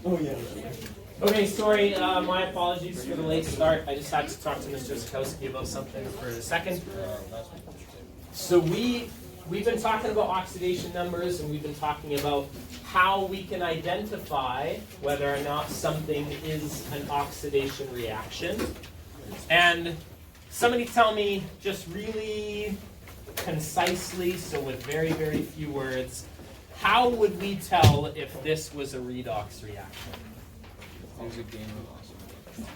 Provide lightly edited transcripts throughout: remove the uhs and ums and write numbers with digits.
Oh, yeah. Okay, sorry, my apologies for the late start. I just had to talk to Mr. Zakowski about something for a second. So we've been talking about oxidation numbers, and we've been talking about how we can identify whether or not something is an oxidation reaction. And somebody tell me just really concisely, so with very, very few words, how would we tell if this was a redox reaction? There's a gain of oxidation.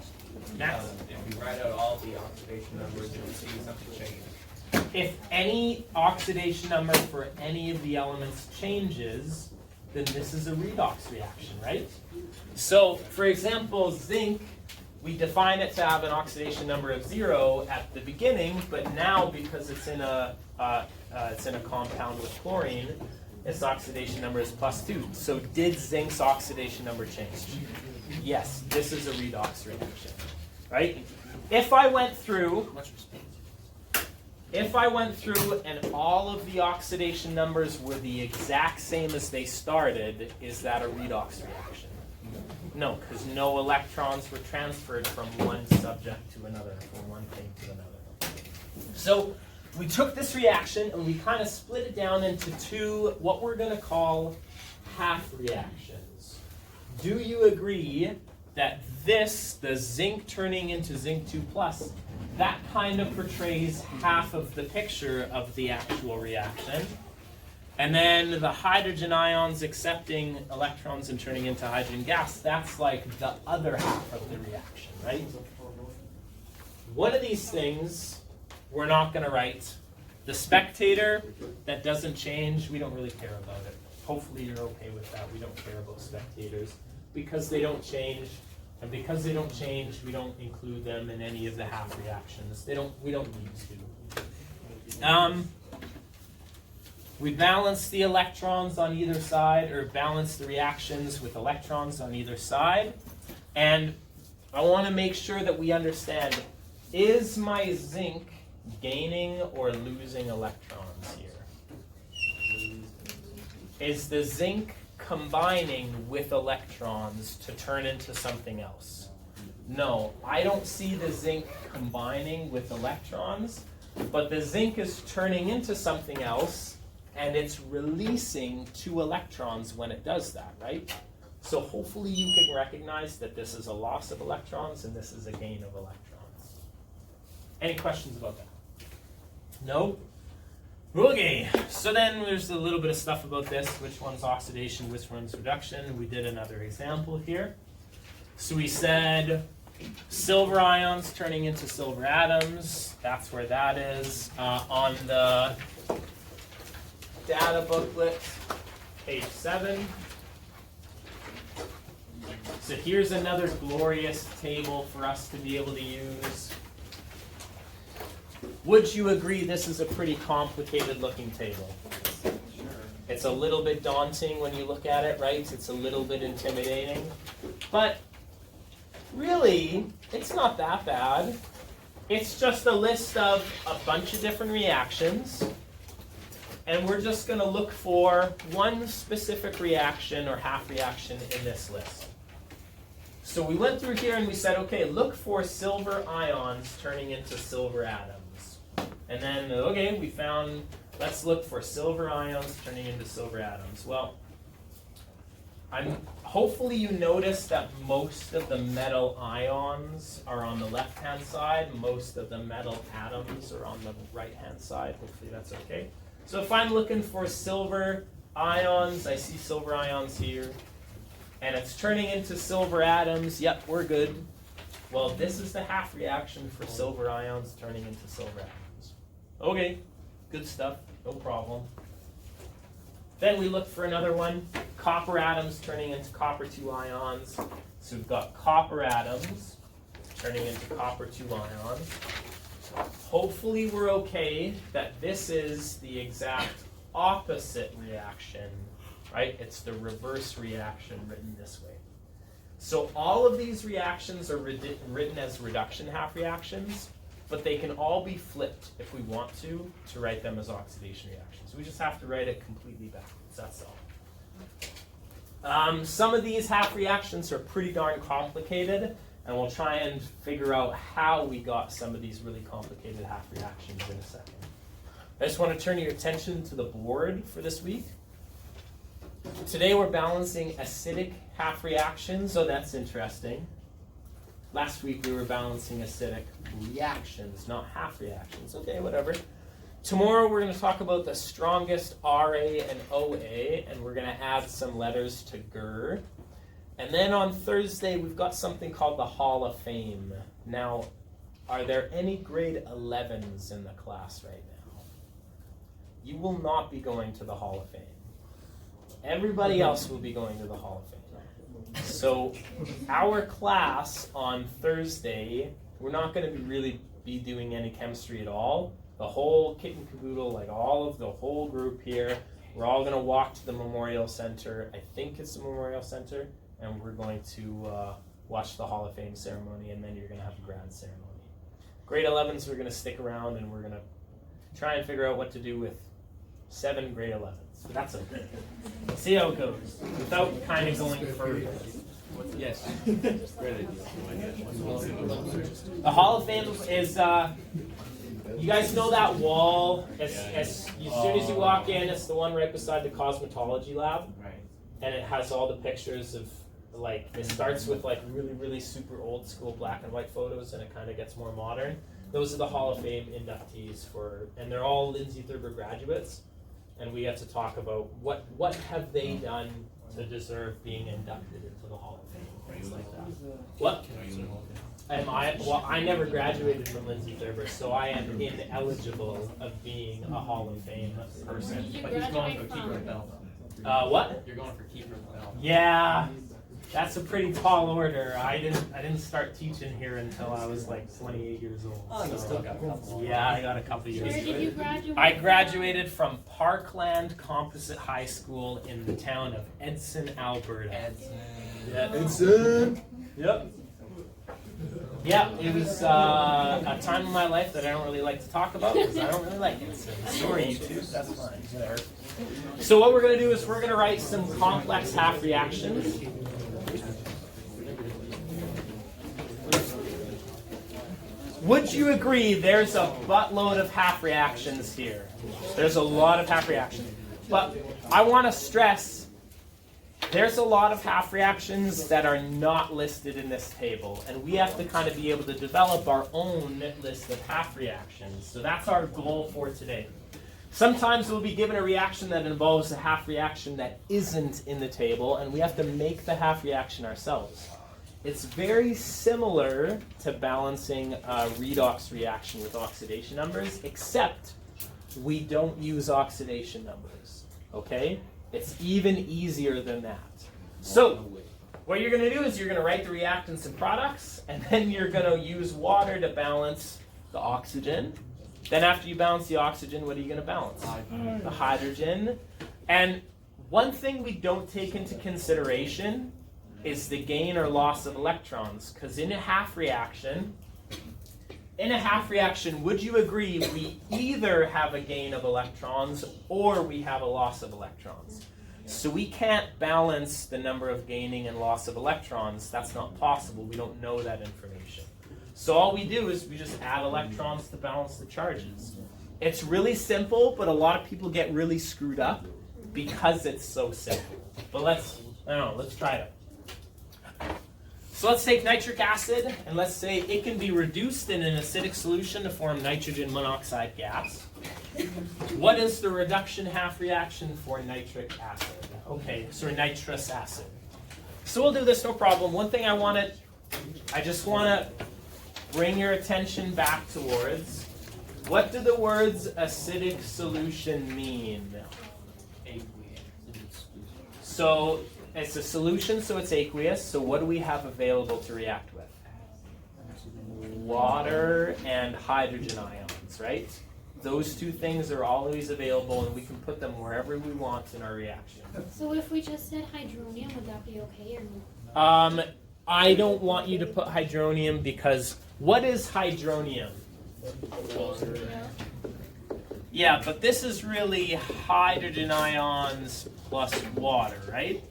Next. If you write out all the oxidation numbers, you'll see something change. If any oxidation number for any of the elements changes, then this is a redox reaction, right? So, for example, zinc, we define it to have an oxidation number of 0 at the beginning, but now because it's in a compound with chlorine, its oxidation number is +2. So did zinc's oxidation number change? Yes, this is a redox reaction, right? If I went through and all of the oxidation numbers were the exact same as they started, is that a redox reaction? No, because no electrons were transferred from one subject to another, from one thing to another. So we took this reaction and we kind of split it down into two, what we're going to call half reactions. Do you agree that this, the zinc turning into zinc 2+, that kind of portrays half of the picture of the actual reaction? And then the hydrogen ions accepting electrons and turning into hydrogen gas, that's like the other half of the reaction, right? One of these things we're not going to write. The spectator, that doesn't change, we don't really care about it. Hopefully you're okay with that. We don't care about spectators because they don't change. And because they don't change, we don't include them in any of the half reactions. We don't need to. We balance the electrons on either side, or balance the reactions with electrons on either side. And I want to make sure that we understand, is my zinc gaining or losing electrons here? Is the zinc combining with electrons to turn into something else? No, I don't see the zinc combining with electrons, but the zinc is turning into something else, and it's releasing 2 electrons when it does that, right? So hopefully you can recognize that this is a loss of electrons and this is a gain of electrons. Any questions about that? No? Okay, so then there's a little bit of stuff about this. Which one's oxidation, which one's reduction? We did another example here. So we said silver ions turning into silver atoms. That's where that is. On the data booklet, page 7. So here's another glorious table for us to be able to use. Would you agree this is a pretty complicated looking table? Sure. It's a little bit daunting when you look at it, right? It's a little bit intimidating. But really, it's not that bad. It's just a list of a bunch of different reactions. And we're just going to look for one specific reaction or half reaction in this list. So we went through here and we said, okay, look for silver ions turning into silver atoms. And then, okay, we found, let's look for silver ions turning into silver atoms. Well, hopefully you notice that most of the metal ions are on the left-hand side. Most of the metal atoms are on the right-hand side. Hopefully that's okay. So if I'm looking for silver ions, I see silver ions here, and it's turning into silver atoms. Yep, we're good. Well, this is the half reaction for silver ions turning into silver atoms. Okay, good stuff, no problem. Then we look for another one, copper atoms turning into copper 2 ions. So we've got copper atoms turning into copper 2 ions. Hopefully we're okay that this is the exact opposite reaction, right? It's the reverse reaction written this way. So all of these reactions are written as reduction half reactions, but they can all be flipped if we want to write them as oxidation reactions. We just have to write it completely backwards, that's all. Some of these half reactions are pretty darn complicated, and we'll try and figure out how we got some of these really complicated half reactions in a second. I just want to turn your attention to the board for this week. Today we're balancing acidic half reactions, so that's interesting. Last week we were balancing acidic reactions, not half reactions. Okay, whatever. Tomorrow we're going to talk about the strongest RA and OA, and we're going to add some letters to GER. And then on Thursday we've got something called the Hall of Fame. Now, are there any grade 11s in the class right now? You will not be going to the Hall of Fame. Everybody else will be going to the Hall of Fame. So our class on Thursday, we're not going to really be doing any chemistry at all. The whole kit and caboodle, like all of the whole group here, we're all going to walk to the Memorial Center. I think it's the Memorial Center, and we're going to watch the Hall of Fame ceremony, and then you're going to have a grad ceremony. Grade 11s, we're going to stick around, and we're going to try and figure out what to do with 7 grade 11s. So that's okay. See how it goes, without kind of going further. Yes. The Hall of Fame is, you guys know that wall, as soon as you walk in, it's the one right beside the cosmetology lab. Right. And it has all the pictures of, like, it starts with like really, really super old school black and white photos, and it kind of gets more modern. Those are the Hall of Fame inductees and they're all Lindsay Thurber graduates. And we get to talk about what have they done to deserve being inducted into the Hall of Fame, things like that. What? Well, I never graduated from Lindsay Thurber, so I am ineligible of being a Hall of Fame person. But he's going for keeper belt. What? You're going for keeper belt. Yeah, that's a pretty tall order. I didn't start teaching here until I was like 28 years old. Oh, you still got a couple. Yeah, I got a couple years. Where did you graduate? I graduated from Parkland Composite High School in the town of Edson, Alberta. Yeah, Edson. Yep. Yeah, it was a time in my life that I don't really like to talk about because I don't really like Edson. Sorry, you two. That's fine. Whatever. So what we're going to do is we're going to write some complex half reactions. Would you agree there's a buttload of half reactions here? There's a lot of half reactions. But I want to stress there's a lot of half reactions that are not listed in this table. And we have to kind of be able to develop our own list of half reactions. So that's our goal for today. Sometimes we'll be given a reaction that involves a half reaction that isn't in the table, and we have to make the half reaction ourselves. It's very similar to balancing a redox reaction with oxidation numbers, except we don't use oxidation numbers, okay? It's even easier than that. So, what you're going to do is you're going to write the reactants and products, and then you're going to use water to balance the oxygen. Then after you balance the oxygen, what are you going to balance? The hydrogen. And one thing we don't take into consideration is the gain or loss of electrons, because in a half reaction, would you agree we either have a gain of electrons or we have a loss of electrons? So we can't balance the number of gaining and loss of electrons. That's not possible. We don't know that information. So all we do is we just add electrons to balance the charges. It's really simple, but a lot of people get really screwed up because it's so simple. But let's try it. So let's take nitric acid, and let's say it can be reduced in an acidic solution to form nitrogen monoxide gas. What is the reduction half reaction for nitric acid? Okay, sorry, nitrous acid. So we'll do this, no problem. One thing I just want to bring your attention back towards, what do the words acidic solution mean? So it's a solution, so it's aqueous. So what do we have available to react with? Water and hydrogen ions, right? Those two things are always available, and we can put them wherever we want in our reaction. So if we just said hydronium, would that be okay or no? I don't want you to put hydronium because what is hydronium? Yeah, but this is really hydrogen ions plus water, right?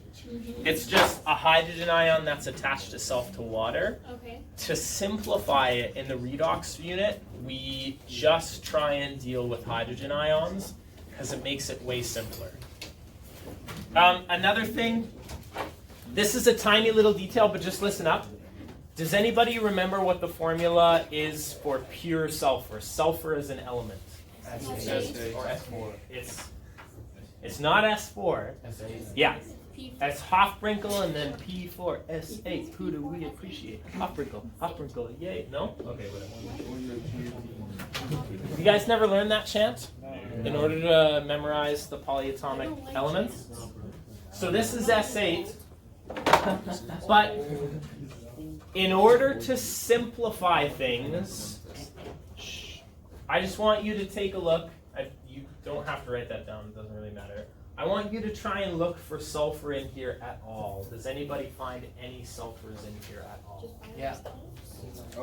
It's just a hydrogen ion that's attached itself to water. Okay. To simplify it in the redox unit, we just try and deal with hydrogen ions because it makes it way simpler. Another thing, this is a tiny little detail, but just listen up. Does anybody remember what the formula is for pure sulfur? Sulfur is an element. S8 or S4. It's not S4. S8. Yeah. That's Hofbrinkel and then P4S8. Who do we appreciate? Hofbrinkel, yay. No? Okay, whatever. You guys never learned that chant? In order to memorize the polyatomic elements? So this is S8. But in order to simplify things, I just want you to take a look. You don't have to write that down. It doesn't really matter. I want you to try and look for sulfur in here at all. Does anybody find any sulfurs in here at all? Yeah.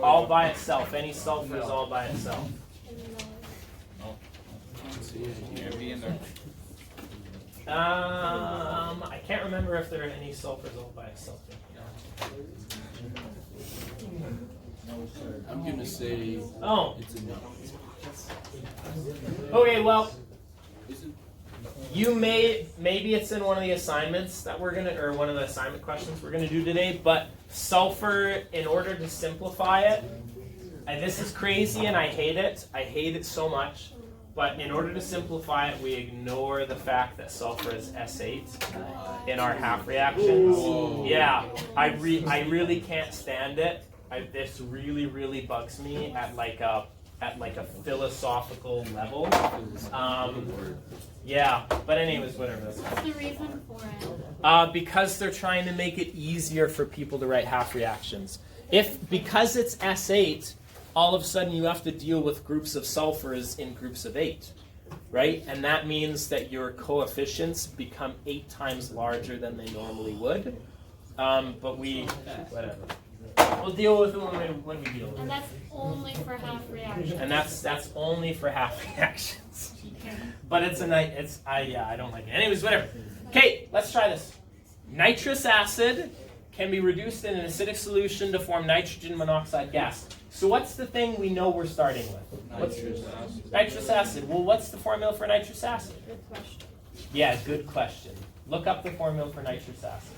All by itself. Any sulfur is all by itself. I can't remember if there are any sulfurs all by itself. I'm gonna say Oh. it's a no. Okay, well, maybe it's in one of the assignments that we're gonna, or one of the assignment questions we're gonna do today, but sulfur, in order to simplify it, and this is crazy and I hate it so much, but in order to simplify it, we ignore the fact that sulfur is S8 in our half reactions. Whoa. Yeah, I really can't stand it. This really bugs me at like a philosophical level. Yeah, but anyways, whatever. That's What's the reason for it? because they're trying to make it easier for people to write half reactions. Because it's S8, all of a sudden you have to deal with groups of sulfurs in groups of 8, right? And that means that your coefficients become 8 times larger than they normally would. But whatever. We'll deal with it when we deal with it. And that's only for half reaction. And that's only for half reactions. Okay. But I don't like it. Anyways, whatever. Okay, let's try this. Nitrous acid can be reduced in an acidic solution to form nitrogen monoxide gas. So what's the thing we know we're starting with? Nitrous acid. Well, what's the formula for nitrous acid? Good question. Yeah, good question. Look up the formula for nitrous acid.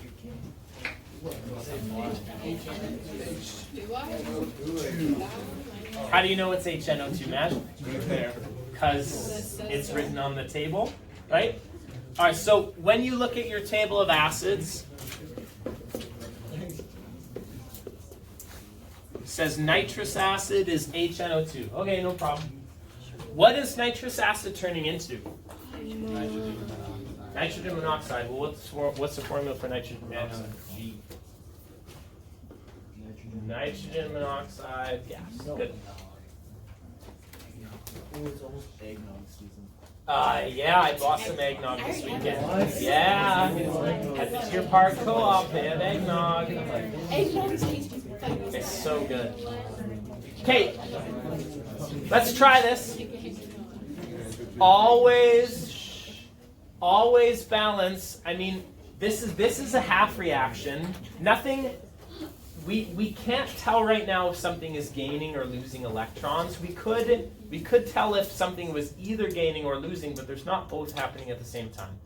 How do you know it's HNO2, Matt? Because it's written on the table, right? All right, so when you look at your table of acids, it says nitrous acid is HNO2. Okay, no problem. What is nitrous acid turning into? Nitrogen monoxide. Well, what's the formula for nitrogen monoxide? Nitrogen monoxide gas. Good. Yeah, I bought some eggnog this weekend. Yeah, at the Deer Park Co-op, they have eggnog. It's so good. Okay, let's try this. Always balance. I mean, this is a half reaction. Nothing. We can't tell right now if something is gaining or losing electrons. We could tell if something was either gaining or losing, but there's not both happening at the same time.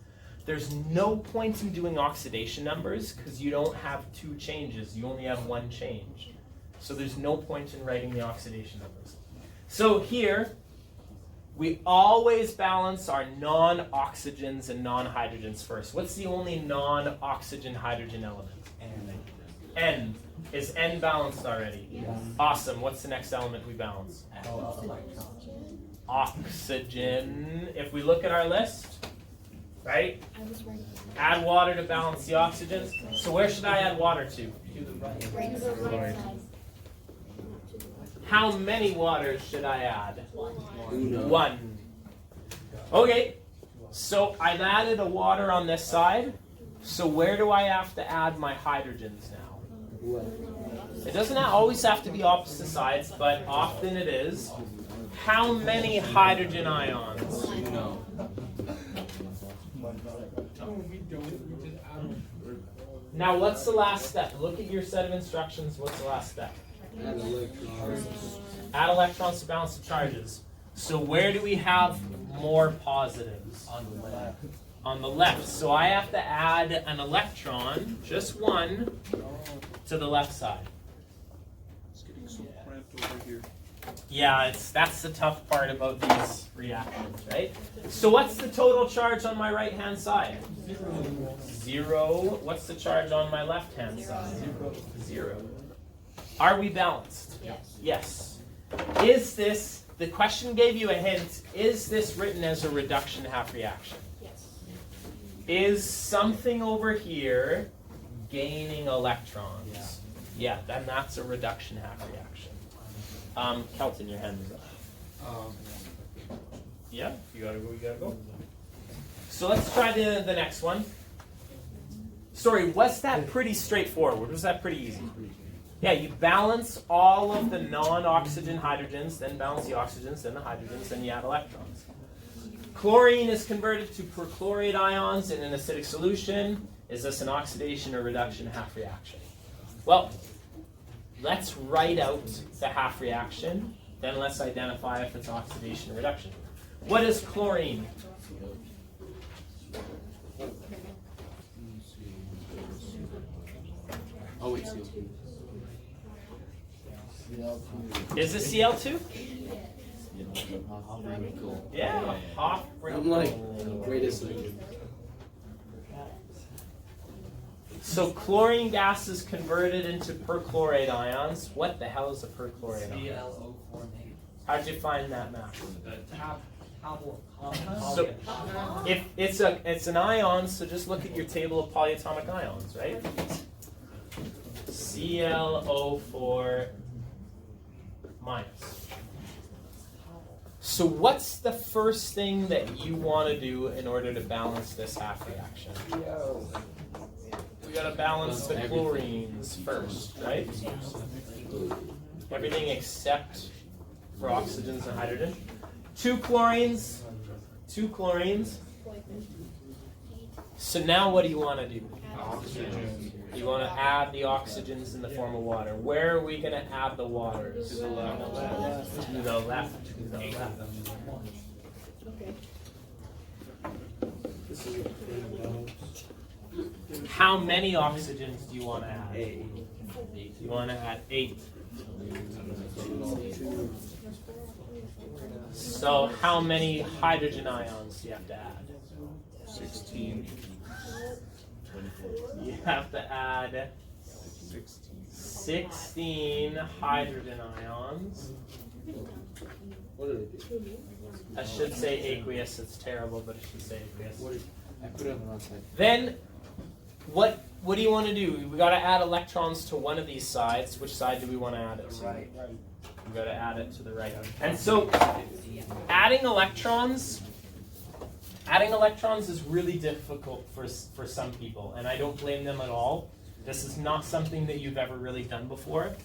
There's no point in doing oxidation numbers because you don't have 2 changes. You only have 1 change. So there's no point in writing the oxidation numbers. So here, we always balance our non-oxygens and non-hydrogens first. What's the only non-oxygen hydrogen element? N. Is N balanced already? Yes. Awesome. What's the next element we balance? Oxygen. If we look at our list, right? Add water to balance the oxygens. So where should I add water to? How many waters should I add? 1. Okay. So I've added a water on this side. So where do I have to add my hydrogens now? It doesn't always have to be opposite sides, but often it is. How many hydrogen ions? Now what's the last step? Look at your set of instructions. What's the last step? Add electrons. Add electrons to balance the charges. So where do we have more positives? On the left. On the left. So I have to add an electron, just one, to the left side. It's getting so cramped over here. Yeah, that's the tough part about these reactions, right? So what's the total charge on my right-hand side? 0. What's the charge on my left-hand side? 0. Are we balanced? Yes. Yes. Is this, the question gave you a hint, is this written as a reduction half reaction? Yes. Is something over here gaining electrons? Yeah, then that's a reduction half reaction. Kelton, your hand is up. Yeah, you gotta go, you gotta go. So let's try the next one. Sorry, was that pretty straightforward? Was that pretty easy? Yeah, you balance all of the non-oxygen hydrogens, then balance the oxygens, then the hydrogens, then you add electrons. Chlorine is converted to perchlorate ions in an acidic solution. Is this an oxidation or reduction half reaction? Well, let's write out the half reaction, then let's identify if it's oxidation or reduction. What is chlorine? Oh, wait, CO2. Is it Cl2? Yeah, I'm like, wait a second. So chlorine gas is converted into perchlorate ions. What the hell is a perchlorate ion? ClO4 negative. How'd you find that math? So, If it's an ion, so just look at your table of polyatomic ions, right? ClO4 minus. So what's the first thing that you want to do in order to balance this half reaction? We got to balance the chlorines first, right? Everything except for oxygens and hydrogen. Two chlorines. So now what do you want to do? Oxygen. You want to add the oxygens in the form of water. Where are we going to add the waters? To the left. To the left. To the left. How many oxygens do you want to add? 8. You want to add 8. So how many hydrogen ions do you have to add? 16. You have to add 16 hydrogen ions. What did I do? I should say aqueous. It's terrible, but it should say aqueous. I put it on the wrong side. Then, what do you want to do? We got to add electrons to one of these sides. Which side do we want to add it to? right. We got to add it to the right. And so, adding electrons is really difficult for some people, and I don't blame them at all. This is not something that you've ever really done before.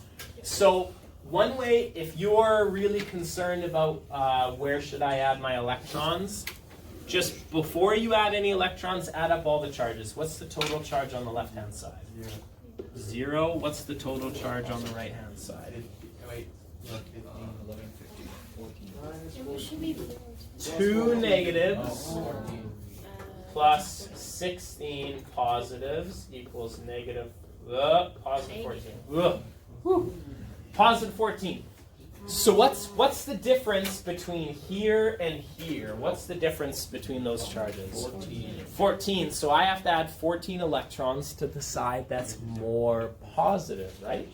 So one way, if you're really concerned about where should I add my electrons, just before you add any electrons, add up all the charges. What's the total charge on the left-hand side? 0. What's the total charge on the right-hand side? Wait, look, 15, 11, 15, 14. It should be 2 negatives 14. plus 16 positives equals negative positive 14. Ugh. Whew. Positive 14. So what's the difference between here and here? What's the difference between those charges? 14. So I have to add 14 electrons to the side that's more positive, right?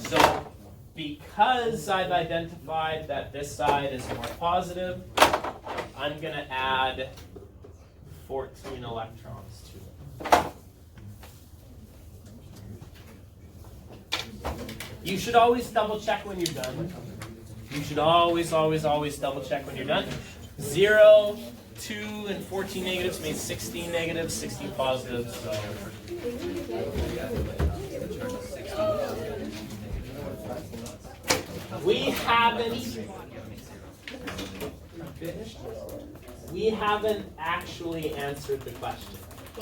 So because I've identified that this side is more positive, I'm going to add 14 electrons to it. You should always double check when you're done. You should always double check when you're done. 0, 2, and 14 negatives means 16 negatives, 16 positives. So. We haven't actually answered the question.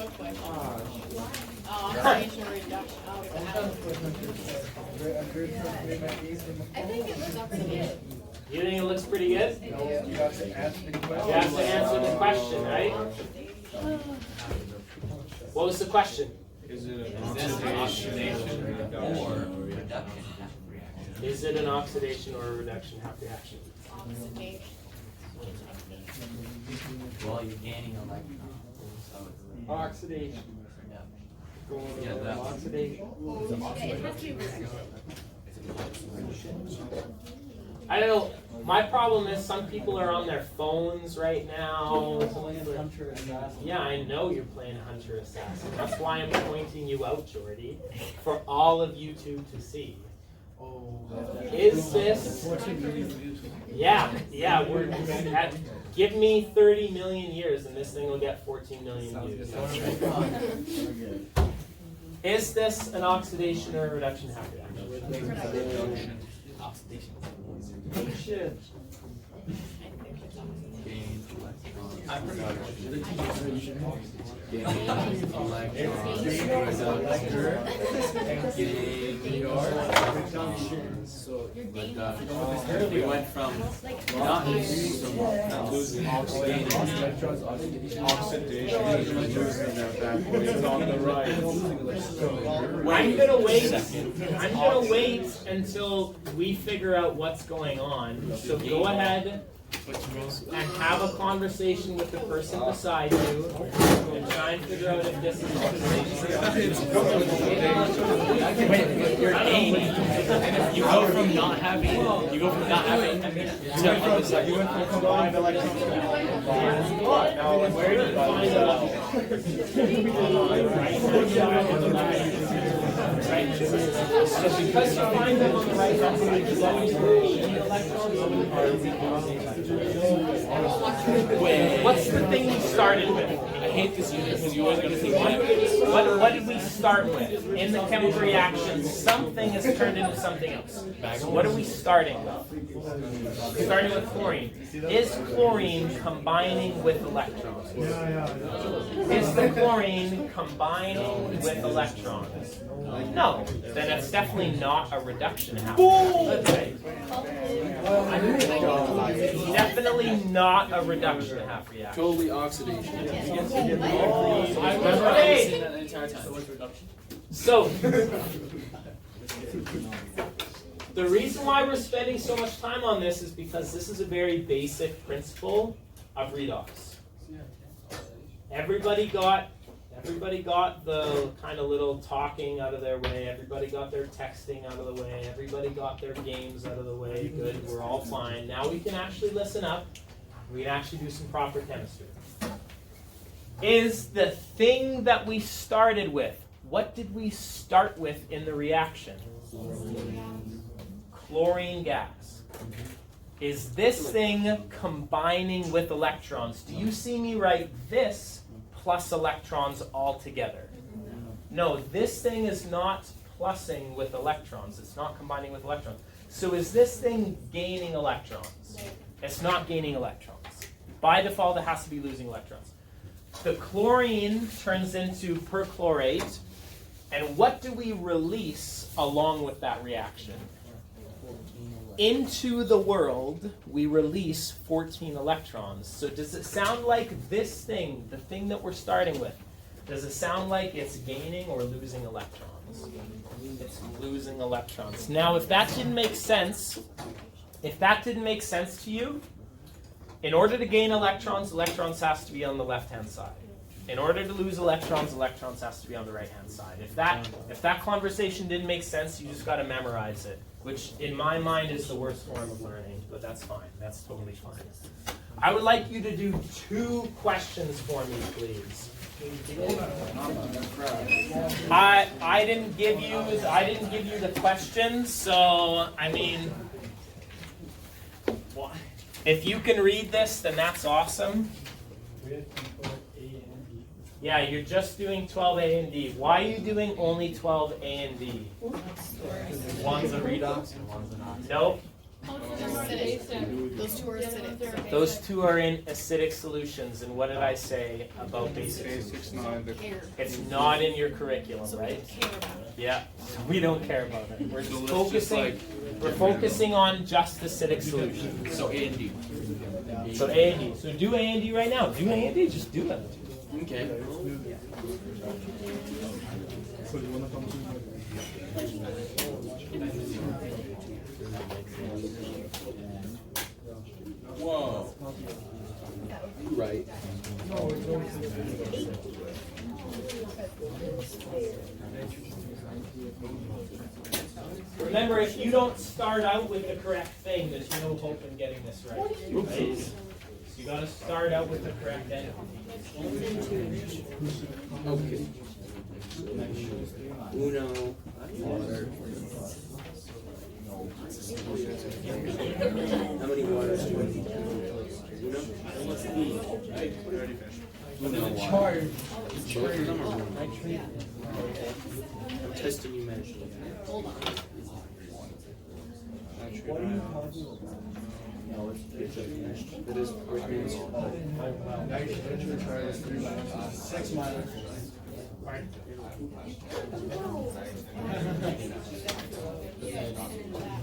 quick question. Oxidation reduction. I think it looks pretty good. You think it looks pretty good? You have to answer the question. You have to answer the question, right? What was the question? Is it an Oxidation or reduction? Is it an oxidation or a reduction half reaction? Oxidation. Well, you're gaining electrons, so it's Oxidation. Yeah, that- Oxidation. It has to be reduction. I don't know. My problem is some people are on their phones right now. Yeah, I know you're playing Hunter Assassin. That's why I'm pointing you out, Jordy, for all of YouTube to see. Is this? Yeah, we're at, give me 30 million years and this thing will get 14 million views. Is this an oxidation or a reduction half reaction? oxidation. Gain we went from not losing oxidation. It's on the right. I'm gonna wait until we figure out what's going on. So go ahead and have a conversation with the person beside you and try and figure out if this is Wait, you're gaining. You go from not having to You went from combined electrons. Now, where do you find out? So because you find them on the right hand side, does that mean you're gaining electrons or what's the thing we started with? I hate this unit because you always got to think What did we start with? In the chemical reaction, something has turned into something else. What are we starting with? Starting with chlorine. Is chlorine combining with electrons? Is the chlorine combining with electrons? No. Then it's definitely not a reduction happening. Definitely not a reduction half reaction. Totally oxidation. Okay. So, the reason why we're spending so much time on this is because this is a very basic principle of redox. Everybody got the kind of little talking out of their way. Everybody got their texting out of the way. Everybody got their games out of the way. Good, we're all fine. Now we can actually listen up. We can actually do some proper chemistry. Is the thing that we started with, what did we start with in the reaction? Chlorine gas. Is this thing combining with electrons? Do you see me write this plus electrons all together? No, this thing is not plussing with electrons. It's not combining with electrons. So is this thing gaining electrons? It's not gaining electrons. By default, it has to be losing electrons. The chlorine turns into perchlorate, and what do we release along with that reaction? Into the world, we release 14 electrons. So does it sound like this thing, the thing that we're starting with, does it sound like it's gaining or losing electrons? It's losing electrons. Now, if that didn't make sense to you, in order to gain electrons, electrons has to be on the left-hand side. In order to lose electrons, electrons has to be on the right-hand side. If that conversation didn't make sense, you just got to memorize it, which in my mind is the worst form of learning, but that's fine. That's totally fine. I would like you to do 2 questions for me, please. I didn't give you the questions, so I mean, if you can read this, then that's awesome. Yeah, you're just doing 12A and D. Why are you doing only 12A and D? One's a redox and one's an oxidation. Nope. Acidic. Those two are acidic. Those two are in acidic solutions, and what did I say about basic solutions? Basics, not the. It's not in your curriculum, So we right? don't care about it. Yeah, so we don't care about it. We're So just let's focusing. just, We're focusing on just acidic solutions. So A and D. So A and D. So do A and D right now. Do A and D. Just do it. Okay. Whoa. Right. Remember, if you don't start out with the correct thing, there's no hope in getting this right. Right? So you got to start out with the correct entity. Okay. Uno. Water. How many waters do we need? Uno? Uno water. Both of them or one? I'm testing you mentally. Hold on. That is organic.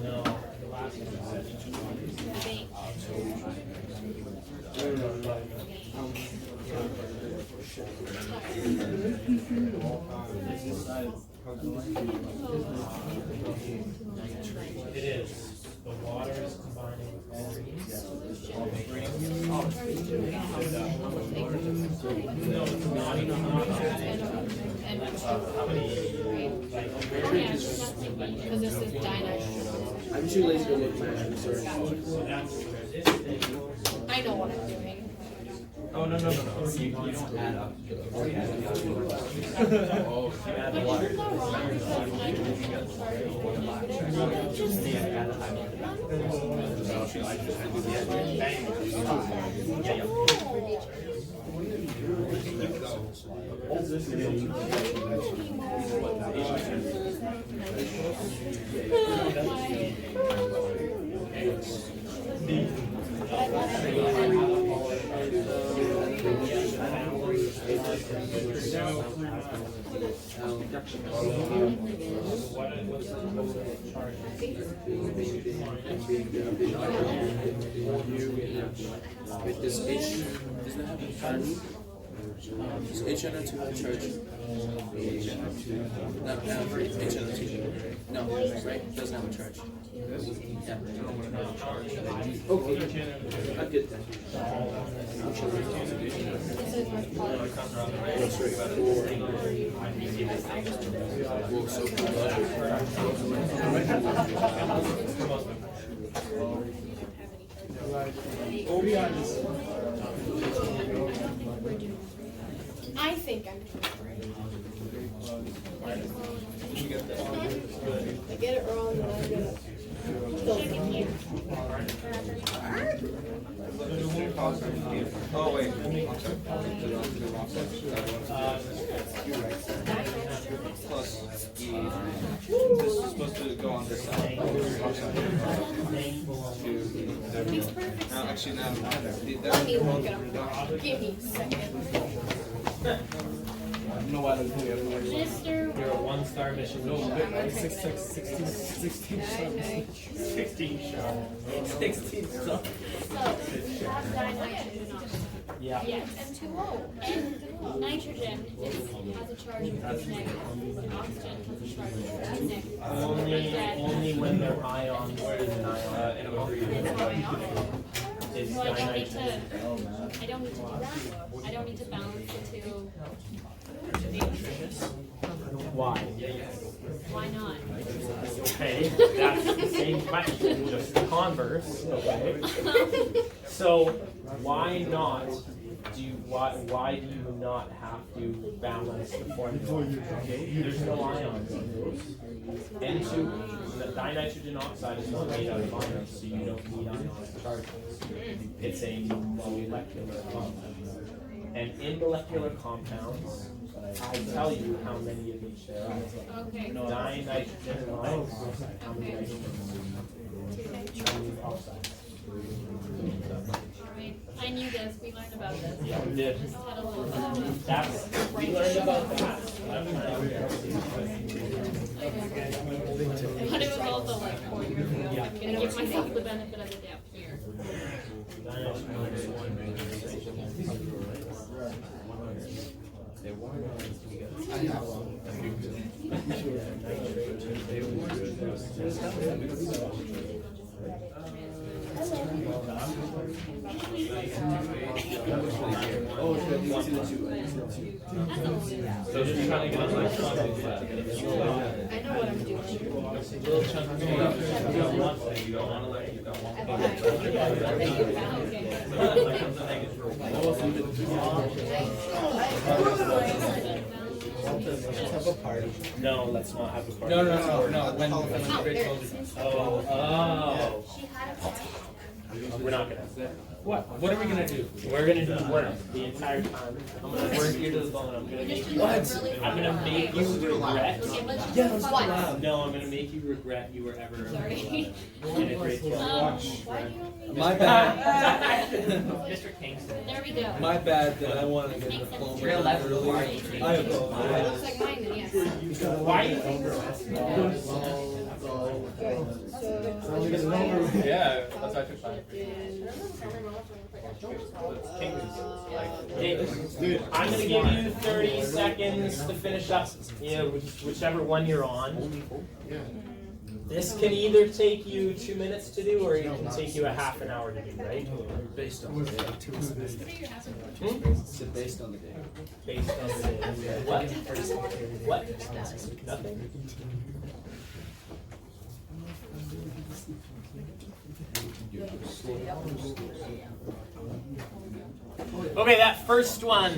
No, the last one It is. The water is combining with chlorine. No, it's not even Because this is dinitrogen. I'm too lazy to look at my actual search. So that's where this thing. I know what I'm doing. Oh, no. You don't add up. Oh, You add the water. Wait, does H, does that have a charge? Does HNO2 have a charge? Not HNO2. No, right? Doesn't have a charge. Yeah. Okay. I get that. That's right. Well, so I think I'm doing I get it wrong, and I'm gonna still get here. Oh, wait. Plus E. This is supposed to go on this side. No, actually, no. Let me look it up. Give me a second. Mr. You're a one-star mission. Okay. 16 shots. 16 shots. So, have dinitrogen on it. Yeah. Yes. And nitrogen has a charge of negative. Oxygen has a charge of negative. Only when they're ions is an ion. Is So I don't need dinitrogen. to do that. I don't need to balance the two. Why? Why not? Okay, that's the same question, just the converse. Okay. So why not? Why do you not have to balance the formula? Okay, there's no ions. N2, the dinitrogen oxide is not made out of ions, so you don't need ionic charges. It's a molecular compound. And in molecular compounds, I tell you how many of each there are. Okay. Dinitrogen and ions, how many nitrogens? Alright, I knew this, we learned about this. Yeah, we did. Just had a little That's, we learned about that. But it was also like 4 years ago. I'm gonna give myself the benefit of the doubt here. So just trying to get electrons. I know what I'm doing. Little chunk of You don't want to, you don't want to let, you don't want No, let's not have a party. No. When grade 12 Oh. We're not gonna. What are we gonna do? We're gonna do work the entire time. I'm gonna work you to the bone. I'm gonna make you. I'm gonna make you regret. Yeah, let's go loud. No, I'm gonna make you regret you were ever Sorry. in a grade 12. Why do you want me to? My bad. Mr. Kingston. There we go. My bad that I wanted to get a diploma early. I apologize. Looks like mine then, yes. Why do you think Yeah, that's actually fine. I'm gonna give you 30 seconds to finish up, whichever one you're on. This can either take you 2 minutes to do, or it can take you a half an hour to do, right? Based on the day. Hmm? Based on the day. Based on the day. What? What? Nothing? Okay, that first one.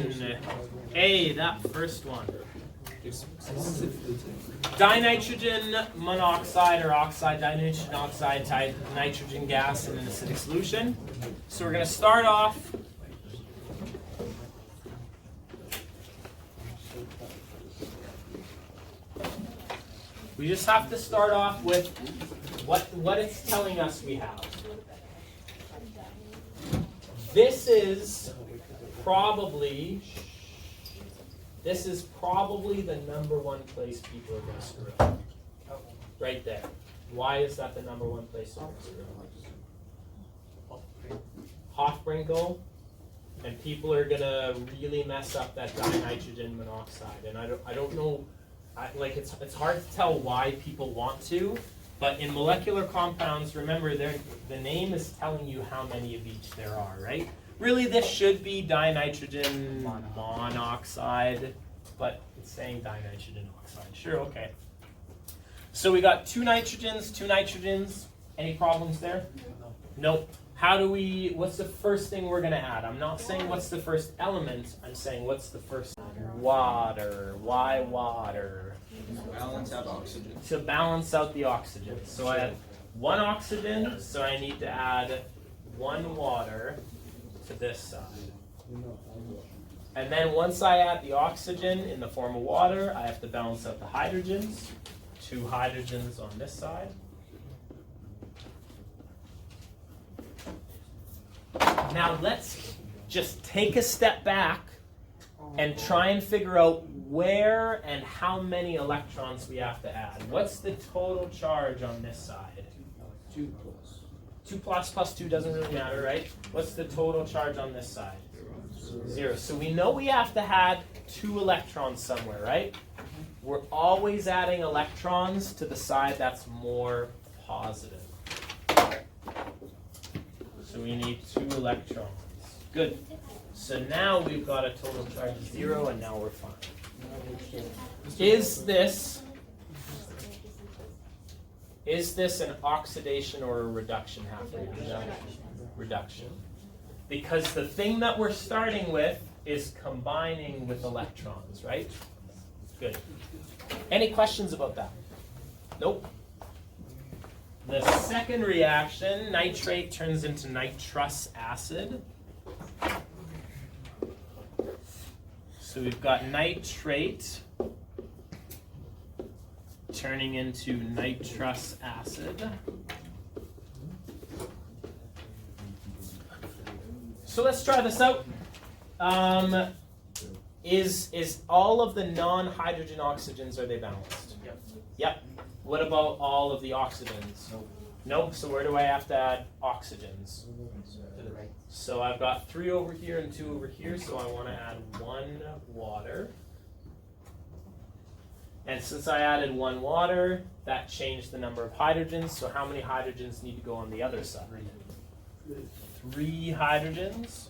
Hey, that first one. Dinitrogen monoxide or oxide, dinitrogen oxide, nitrogen gas in an acidic solution. So we're going to start off. We just have to start off with what it's telling us we have. This is probably the #1 place people are going to screw up. Right there. Why is that the #1 place they're going to screw up? Hofbrinkel, and people are going to really mess up that dinitrogen monoxide. And I don't know, it's hard to tell why people want to, but in molecular compounds, remember, the name is telling you how many of each there are, right? Really, this should be dinitrogen monoxide, but it's saying dinitrogen oxide. Sure, okay. So we got two nitrogens. Any problems there? Nope. What's the first thing we're going to add? I'm not saying what's the first element, I'm saying what's the first? Water. Why water? balance out oxygen. To balance out the oxygen. So I have 1 oxygen, so I need to add 1 water to this side. And then once I add the oxygen in the form of water, I have to balance out the hydrogens. 2 hydrogens on this side. Now let's just take a step back and try and figure out where and how many electrons we have to add. What's the total charge on this side? 2 plus. 2 plus 2 doesn't really matter, right? What's the total charge on this side? 0. So we know we have to add 2 electrons somewhere, right? We're always adding electrons to the side that's more positive. So we need 2 electrons. Good. So now we've got a total charge of 0, and now we're fine. Is this an oxidation or a reduction happening? Reduction. Because the thing that we're starting with is combining with electrons, right? Good. Any questions about that? Nope. The second reaction, nitrate turns into nitrous acid. So we've got nitrate turning into nitrous acid. So let's try this out. Is all of the non-hydrogen oxygens, are they balanced? Yep. Yep. What about all of the oxygens? Nope. Nope. So where do I have to add oxygens? To the right. So I've got 3 over here and 2 over here, so I want to add 1 water. And since I added 1 water, that changed the number of hydrogens. So how many hydrogens need to go on the other side? 3 hydrogens.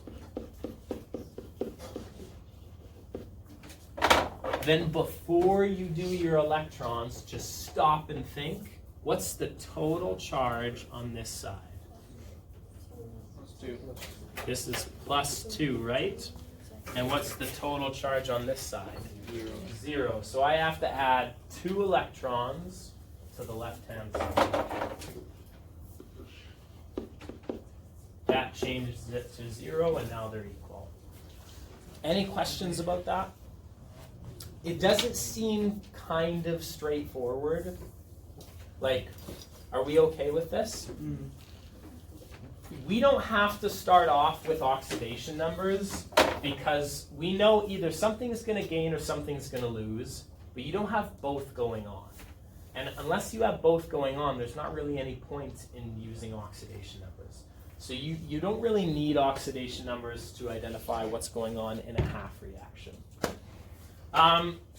Then before you do your electrons, just stop and think, what's the total charge on this side? Let's do. This is +2, right? And what's the total charge on this side? 0. So I have to add 2 electrons to the left-hand side. That changes it to 0, and now they're equal. Any questions about that? It doesn't seem kind of straightforward. Like, are we okay with this? We don't have to start off with oxidation numbers because we know either something's going to gain or something's going to lose, but you don't have both going on. And unless you have both going on, there's not really any point in using oxidation numbers. So you don't really need oxidation numbers to identify what's going on in a half reaction.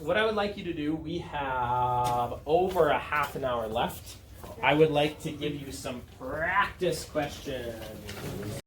What I would like you to do, we have over a half an hour left. I would like to give you some practice questions.